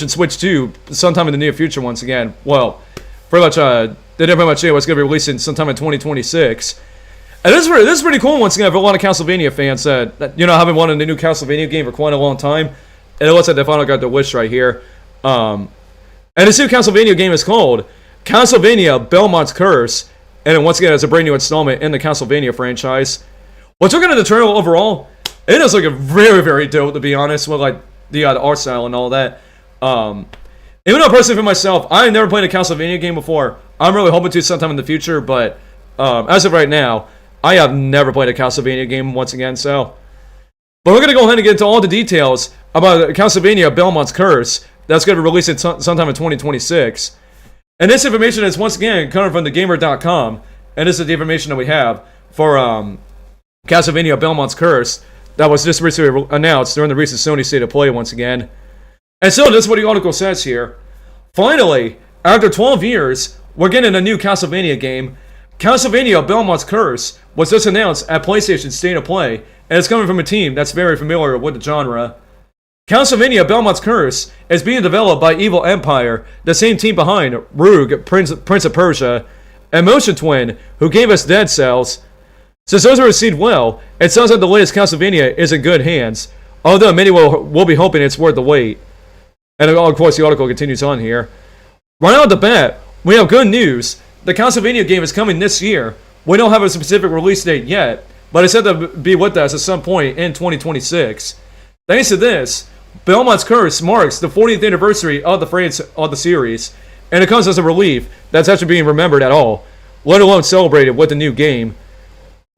and Switch 2 sometime in the near future once again. Well, pretty much, they didn't pretty much say it was going to be releasing sometime in 2026. And this is pretty cool once again for a lot of Castlevania fans that haven't wanted a new Castlevania game for quite a long time. And it looks like they finally got their wish right here. And this new Castlevania game is called Castlevania Belmont's Curse. And once again, it's a brand new installment in the Castlevania franchise. What's looking at the trailer overall, it is looking very, very dope, to be honest, with like the art style and all that. Even though personally for myself, I never played a Castlevania game before. I'm really hoping to sometime in the future, but as of right now, I have never played a Castlevania game once again, so. But we're going to go ahead and get into all the details about Castlevania Belmont's Curse that's going to be released sometime in 2026. And this information is once again coming from thegamer.com, and this is the information that we have for Castlevania Belmont's Curse that was just recently announced during the recent Sony State of Play once again. And so this is what the article says here. Finally, after 12 years, we're getting a new Castlevania game. Castlevania Belmont's Curse was just announced at PlayStation State of Play, and it's coming from a team that's very familiar with the genre. Castlevania Belmont's Curse is being developed by Evil Empire, the same team behind Rogue, Prince of Persia, and Motion Twin, who gave us Dead Cells. Since those were received well, it sounds like the latest Castlevania is in good hands, although many will be hoping it's worth the wait. And of course the article continues on here. Right out the bat, we have good news. The Castlevania game is coming this year. We don't have a specific release date yet, but it's said to be with us at some point in 2026. Thanks to this, Belmont's Curse marks the 40th anniversary of the series, and it comes as a relief that's actually being remembered at all, let alone celebrated with the new game.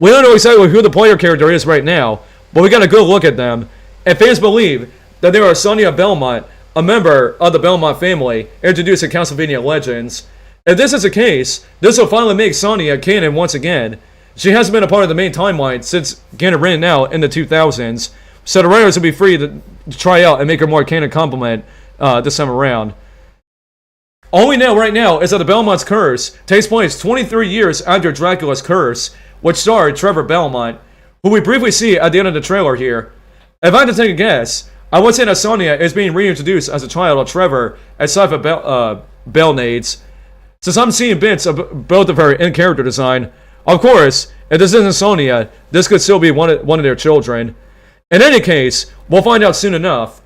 We don't know exactly who the player character is right now, but we got a good look at them, and fans believe that they are Sonia Belmont, a member of the Belmont family, introduced in Castlevania Legends. If this is the case, this will finally make Sonia canon once again. She hasn't been a part of the main timeline since getting written out in the 2000s, so the writers will be free to try out and make her more canon complement this time around. All we know right now is that the Belmont's Curse takes place 23 years after Dracula's Curse, which starred Trevor Belmont, who we briefly see at the end of the trailer here. If I had to take a guess, I would say that Sonia is being reintroduced as a child of Trevor aside from Belnades, since I'm seeing bits of both of her in character design. Of course, if this isn't Sonia, this could still be one of their children. In any case, we'll find out soon enough.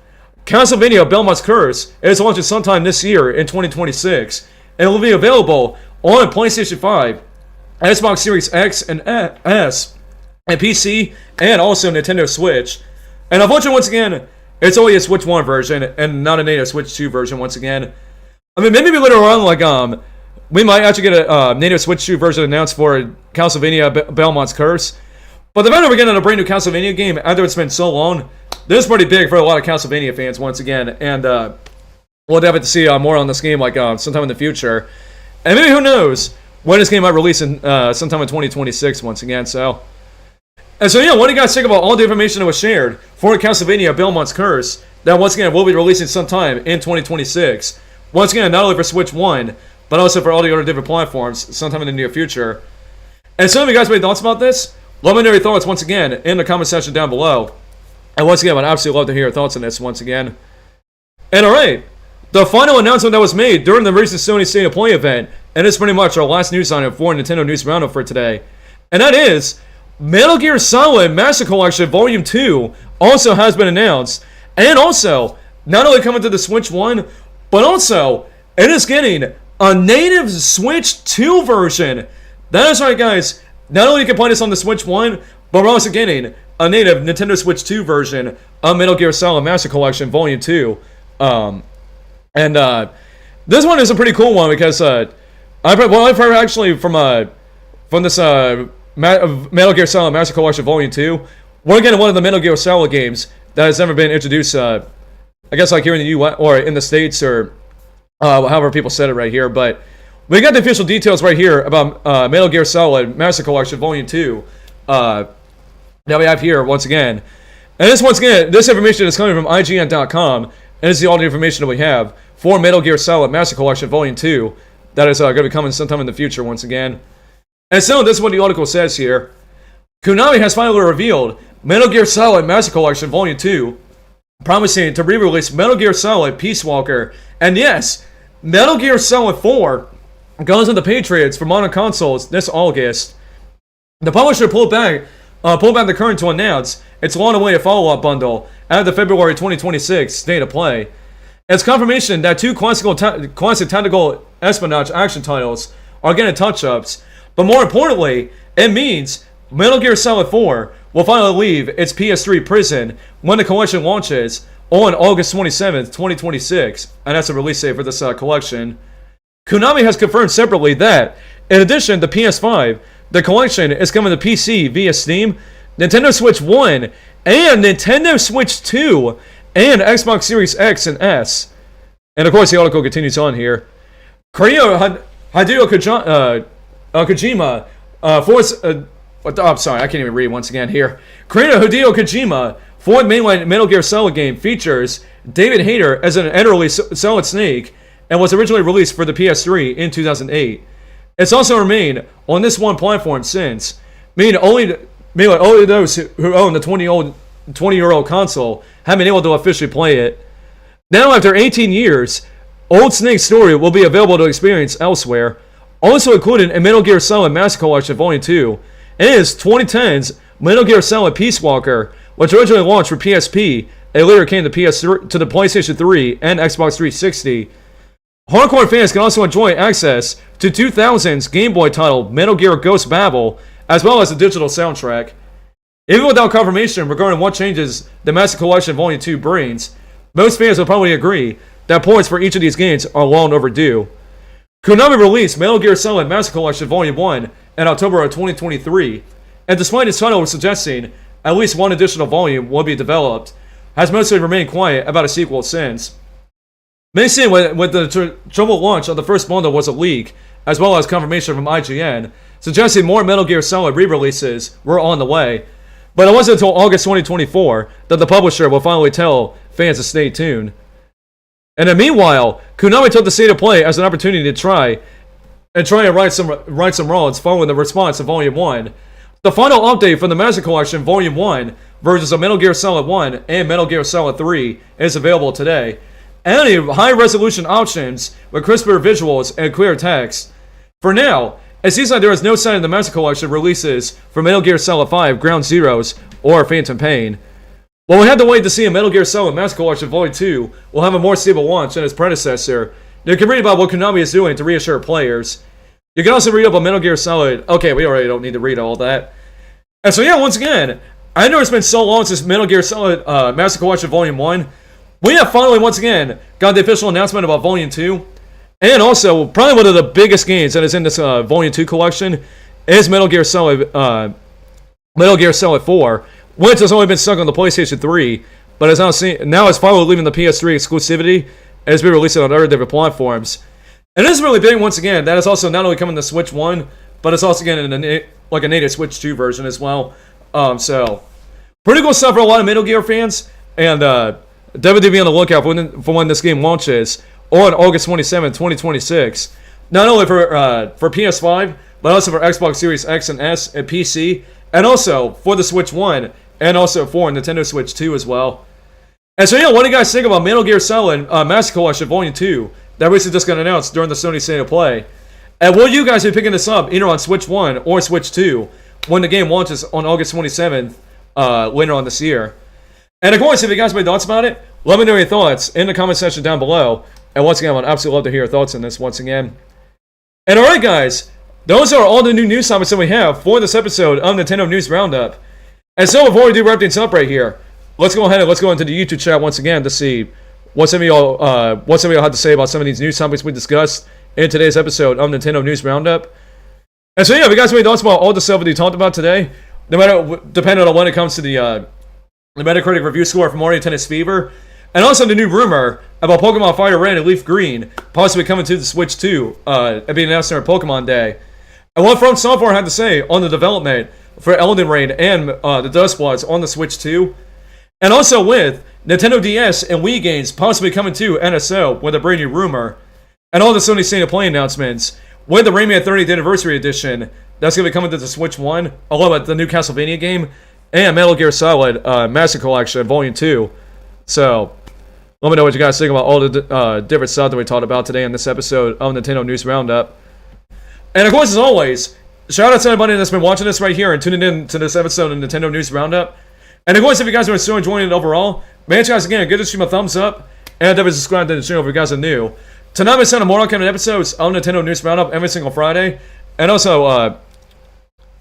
Castlevania Belmont's Curse is launching sometime this year in 2026, and it will be available on PlayStation 5, Xbox Series X and S, and PC, and also Nintendo Switch. And unfortunately, once again, it's only a Switch 1 version, and not a native Switch 2 version once again. I mean, maybe later on, like, we might actually get a native Switch 2 version announced for Castlevania Belmont's Curse. But the fact that we're getting a brand new Castlevania game after it's been so long, this is pretty big for a lot of Castlevania fans once again. And we'll have to see more on this game like sometime in the future. And maybe who knows when this game might release in sometime in 2026 once again. So yeah, what do you guys think about all the information that was shared for Castlevania Belmont's Curse that once again will be releasing sometime in 2026? Once again, not only for Switch 1, but also for all the other different platforms sometime in the near future. And some of you guys have any thoughts about this? Let me know your thoughts once again in the comment section down below. And once again, I'd absolutely love to hear your thoughts on this once again. And alright, the final announcement that was made during the recent Sony State of Play event, and it's pretty much our last news item for Nintendo News Roundup for today, and that is Metal Gear Solid Master Collection Volume 2 also has been announced, and also, not only coming to the Switch 1, but also, it is getting a native Switch 2 version. That is right, guys. Not only can you play this on the Switch 1, but we're also getting a native Nintendo Switch 2 version of Metal Gear Solid Master Collection Volume 2. This one is a pretty cool one because I've heard actually from this Metal Gear Solid Master Collection Volume 2, we're getting one of the Metal Gear Solid games that has never been introduced, I guess like here in the US or in the States or however people said it right here, but we got the official details right here about Metal Gear Solid Master Collection Volume 2 that we have here once again. And this information is coming from IGN.com, and this is all the information that we have for Metal Gear Solid Master Collection Volume 2 that is going to be coming sometime in the future once again. And so this is what the article says here. Konami has finally revealed Metal Gear Solid Master Collection Volume 2, promising to re-release Metal Gear Solid Peace Walker, and yes, Metal Gear Solid 4 goes on the Patriots for modern consoles this August. The publisher pulled back the curtain to announce its long-awaited follow-up bundle at the February 2026 State of Play. It's confirmation that two classic tactical espionage action titles are getting touch-ups, but more importantly, it means Metal Gear Solid 4 will finally leave its PS3 prison when the collection launches on August 27th, 2026, and that's the release date for this collection. Konami has confirmed separately that, in addition to PS5, the collection is coming to PC via Steam, Nintendo Switch 1, and Nintendo Switch 2, and Xbox Series X and S. And of course, the article continues on here. Hideo Kojima I'm sorry, I can't even read once again here. Creator Hideo Kojima, fourth mainline Metal Gear Solid game, features David Hayter as an entirely Solid Snake and was originally released for the PS3 in 2008. It's also remained on this one platform since, meaning only those who own the 20-year-old console have been able to officially play it. Now, after 18 years, Old Snake's story will be available to experience elsewhere. Also included in Metal Gear Solid Master Collection Volume 2 is 2010's Metal Gear Solid Peace Walker, which originally launched for PSP and later came to the PlayStation 3 and Xbox 360. Hardcore fans can also enjoy access to 2000's Game Boy title Metal Gear Ghost Babel, as well as a digital soundtrack. Even without confirmation regarding what changes the Master Collection Volume 2 brings, most fans will probably agree that ports for each of these games are long overdue. Konami released Metal Gear Solid Master Collection Volume 1 in October of 2023, and despite its title suggesting at least one additional volume will be developed, has mostly remained quiet about a sequel since. Many say with the troubled launch of the first bundle was a leak, as well as confirmation from IGN, suggesting more Metal Gear Solid re-releases were on the way, but it wasn't until August 2024 that the publisher will finally tell fans to stay tuned. And then meanwhile, Konami took the State of Play as an opportunity to try and right some wrongs following the response to Volume 1. The final update from the Master Collection Volume 1 versions of Metal Gear Solid 1 and Metal Gear Solid 3 is available today. Adding high-resolution options with crisper visuals and clear text. For now, it seems like there is no sign of the Master Collection releases for Metal Gear Solid 5 Ground Zeroes or Phantom Pain. While we have to wait to see a Metal Gear Solid Master Collection Volume 2 will have a more stable launch than its predecessor, you can read about what Konami is doing to reassure players. You can also read up on Metal Gear Solid. Okay, we already don't need to read all that. And so yeah, once again, I know it's been so long since Metal Gear Solid Master Collection Volume 1. We have finally, once again, got the official announcement about Volume 2. And also, probably one of the biggest games that is in this Volume 2 collection is Metal Gear Solid 4, which has only been stuck on the PlayStation 3, but is now it's finally leaving the PS3 exclusivity and has been released on other different platforms. And this is really big, once again, that is also not only coming to Switch 1, but it's also getting a native Switch 2 version as well. So, pretty cool stuff for a lot of Metal Gear fans, and definitely be on the lookout for when this game launches on August 27, 2026. Not only for PS5, but also for Xbox Series X and S and PC, and also for the Switch 1, and also for Nintendo Switch 2 as well. And so yeah, what do you guys think about Metal Gear Solid Master Collection Volume 2 that recently just got announced during the Sony State of Play? And will you guys be picking this up either on Switch 1 or Switch 2 when the game launches on August 27th later on this year? And of course, if you guys have any thoughts about it, let me know your thoughts in the comment section down below. And once again, I would absolutely love to hear your thoughts on this once again. And alright guys, those are all the new news topics that we have for this episode of Nintendo News Roundup. And so before we do wrap things up right here, let's go ahead and let's go into the YouTube chat once again to see what some of y'all had to say about some of these news topics we discussed in today's episode of Nintendo News Roundup. And so yeah, if you guys have any thoughts about all the stuff that we talked about today, depending on when it comes to the Metacritic review score from Mario Tennis Fever, and also the new rumor about Pokemon Fire Red and Leaf Green possibly coming to the Switch 2 and being announced during Pokemon Day. And what From Software had to say on the development for Elden Ring and the Dustbloods on the Switch 2. And also with Nintendo DS and Wii games possibly coming to NSO with a brand new rumor. And all the Sony State of Play announcements with the Rayman 30th Anniversary Edition that's going to be coming to the Switch 1, along with the new Castlevania game, and Metal Gear Solid Master Collection Volume 2. So, let me know what you guys think about all the different stuff that we talked about today in this episode of Nintendo News Roundup. And of course, as always, shout out to everybody that's been watching this right here and tuning in to this episode of Nintendo News Roundup. And of course, if you guys are still enjoying it overall, make sure guys again, give this stream a thumbs up, and definitely subscribe to the channel if you guys are new. Tonight we send more upcoming episodes of Nintendo News Roundup every single Friday. And also,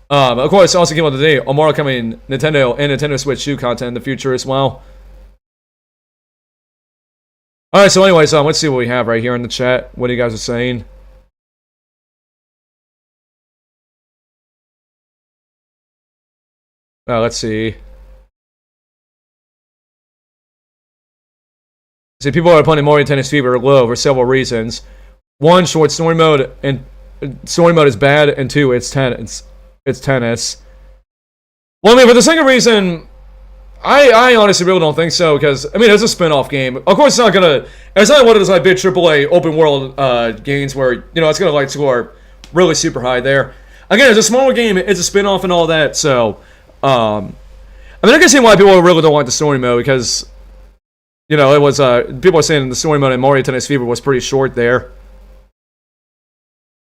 of course, also came out today on more upcoming Nintendo and Nintendo Switch 2 content in the future as well. Alright, so anyways, let's see what we have right here in the chat. What you guys are saying. Let's see. See, people are playing Mario Tennis Fever low for several reasons. One, short story mode, and story mode is bad, and two, it's tennis. Well, I mean, for the second reason, I honestly really don't think so, because, I mean, it's a spin-off game. Of course, it's not one of those, like, big AAA open-world games where, you know, it's gonna, like, score really super high there. Again, it's a smaller game, it's a spin-off and all that, so, I mean, I can see why people really don't like the story mode, because, you know, it was, people are saying the story mode in Mario Tennis Fever was pretty short there.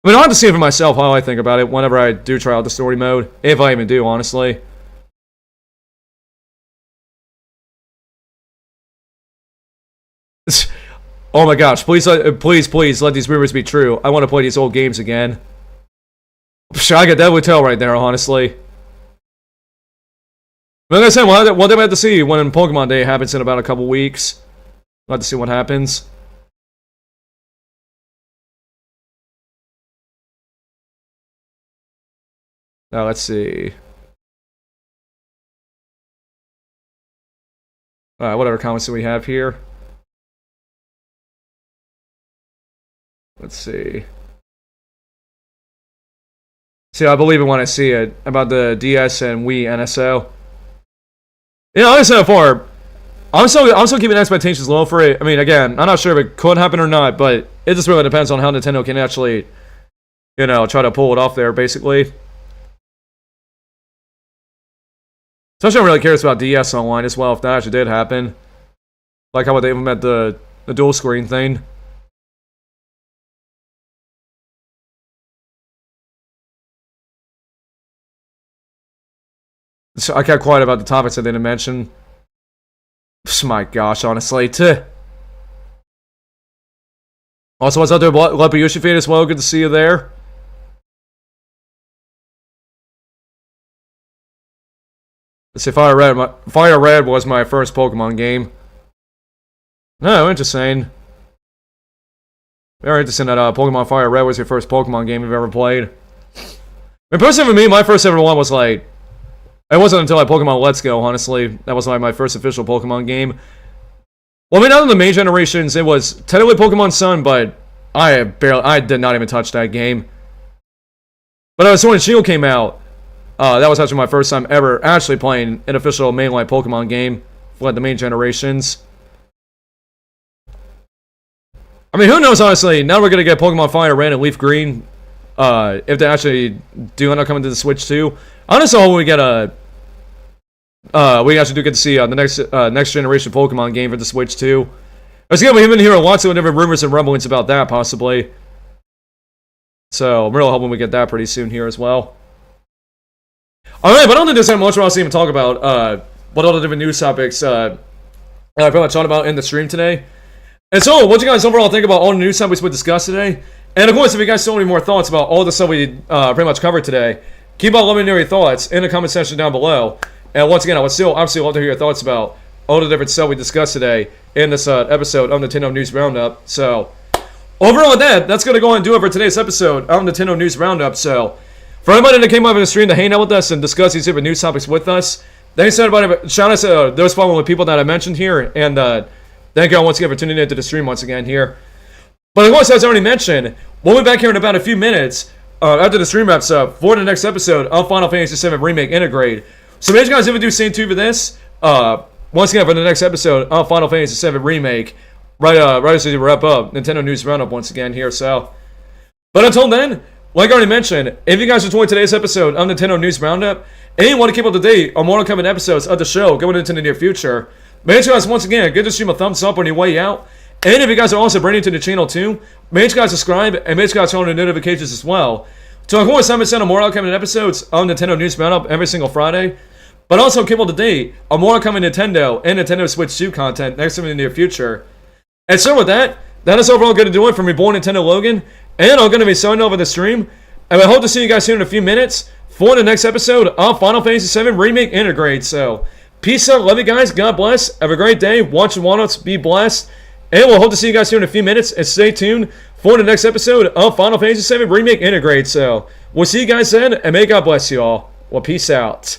I mean, I'll have to see it for myself how I think about it whenever I do try out the story mode, if I even do, honestly. Oh my gosh, please let these rumors be true. I want to play these old games again. I can definitely tell right there, honestly. Like I said, we'll have to see when Pokemon Day happens in about a couple weeks. We'll have to see what happens. Now, let's see. Whatever comments do we have here? Let's see. See, I believe it when I see it about the DS and Wii NSO. You know, like I said before, I'm still keeping expectations low for it. I mean, again, I'm not sure if it could happen or not, but it just really depends on how Nintendo can actually, you know, try to pull it off there, basically. Especially, I'm really curious about DS Online as well, if that actually did happen. Like how they implement the dual screen thing. So I kept quiet about the topics I didn't mention. My gosh, honestly. Also, what's out there? Leper Yoshi Fade as well. Good to see you there. Let's see, Fire Red was my first Pokemon game. No, interesting. Very interesting that Pokemon Fire Red was your first Pokemon game you've ever played. I mean, personally for me, my first ever one was like... It wasn't until Pokemon Let's Go, honestly. That was like my first official Pokemon game. Well, I mean, out of the main generations, it was technically Pokemon Sun, but I did not even touch that game. But Sword and Shield came out. That was actually my first time ever actually playing an official mainline Pokemon game for like the main generations. I mean, who knows, honestly. Now we're going to get Pokemon Fire Red and Leaf Green. If they actually do end up coming to the Switch too. Honestly, we get we actually do get to see the next generation Pokemon game for the Switch too. We've been hearing lots of different rumors and rumblings about that, possibly. So I'm really hoping we get that pretty soon here as well. Alright, but I don't think there's much else to even talk about what all the different news topics I pretty much talked about in the stream today. And so, what do you guys overall think about all the news topics we discussed today? And of course, if you guys still have any more thoughts about all the stuff we pretty much covered today, keep on letting me know your thoughts in the comment section down below. And once again, I would still obviously love to hear your thoughts about all the different stuff we discussed today in this episode of Nintendo News Roundup. So, overall with that, that's going to go and do it for today's episode of Nintendo News Roundup. So, for everybody that came over the stream to hang out with us and discuss these different news topics with us, thanks to everybody. Shout out to those following people that I mentioned here. And thank you all once again for tuning into the stream once again here. But of course, as I already mentioned, we'll be back here in about a few minutes after the stream wraps up for the next episode of Final Fantasy VII Remake Integrate. So make sure you guys do stay tuned for this. Once again, for the next episode of Final Fantasy VII Remake, right as we wrap up Nintendo News Roundup once again here. So, but until then, like I already mentioned, if you guys enjoyed today's episode of Nintendo News Roundup, and you want to keep up to date on more upcoming episodes of the show going into the near future, make sure you guys once again give the stream a thumbs up on your way out. And if you guys are also brand new to the channel too, make sure you guys subscribe and make sure you guys turn on the notifications as well. So of course, I'm sending more upcoming episodes of Nintendo News Roundup every single Friday. But also keep up to date on more upcoming Nintendo and Nintendo Switch 2 content next time in the near future. And so with that, that is overall going to do it for me, boy Nintendo Logan. And I'm going to be signing over the stream. And I hope to see you guys here in a few minutes for the next episode of Final Fantasy VII Remake Integrate. So, peace out, love you guys, God bless, have a great day, watch your walnuts, be blessed. And we'll hope to see you guys here in a few minutes. And stay tuned for the next episode of Final Fantasy VII Remake Integrate. So we'll see you guys then, and may God bless you all. Well, peace out.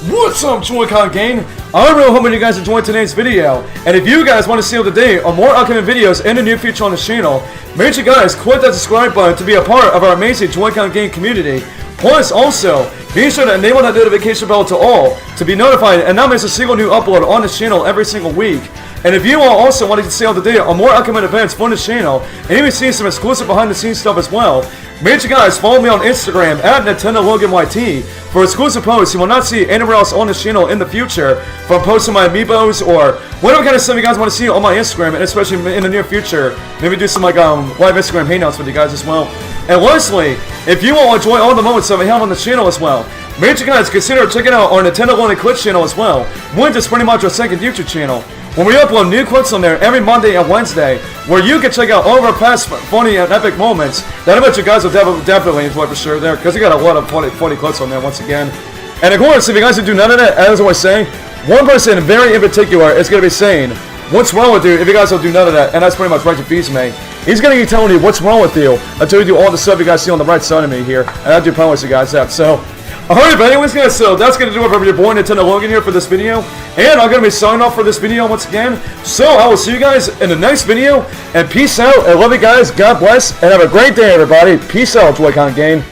What's up, Joy-Con gang? I'm really hoping you guys enjoyed today's video, and if you guys want to stay up to date on more upcoming videos in the near future on the channel, make sure you guys click that subscribe button to be a part of our amazing Joy-Con gang community. Plus, also, be sure to enable that notification bell to all to be notified and not miss a single new upload on this channel every single week. And if you all also wanted to stay up to date on more upcoming events for this channel, and even see some exclusive behind the scenes stuff as well, make sure you guys follow me on Instagram at NintendoLoganYT for exclusive posts you will not see anywhere else on this channel in the future, from posting my amiibos or whatever kind of stuff you guys want to see on my Instagram, and especially in the near future, maybe do some live Instagram hangouts with you guys as well. And lastly, if you all enjoy all the moments that we have on the channel as well, make sure you guys consider checking out our Nintendo Lonely Clips channel as well, which is pretty much our second YouTube channel, when we upload new clips on there every Monday and Wednesday, where you can check out all of our past funny and epic moments that I bet you guys will definitely enjoy for sure there, because we got a lot of funny clips on there once again. And of course, if you guys do none of that, as I always say, one person very in particular is going to be saying, what's wrong with you if you guys don't do none of that? And that's pretty much right to fees me. He's going to be telling you what's wrong with you until you do all the stuff you guys see on the right side of me here. And I do promise you guys that. So, alright, but anyways guys, so that's going to do it for your boy Nintendo Logan here for this video. And I'm going to be signing off for this video once again. So I will see you guys in the next video. And peace out. I love you guys. God bless. And have a great day, everybody. Peace out, Joy-Con gang.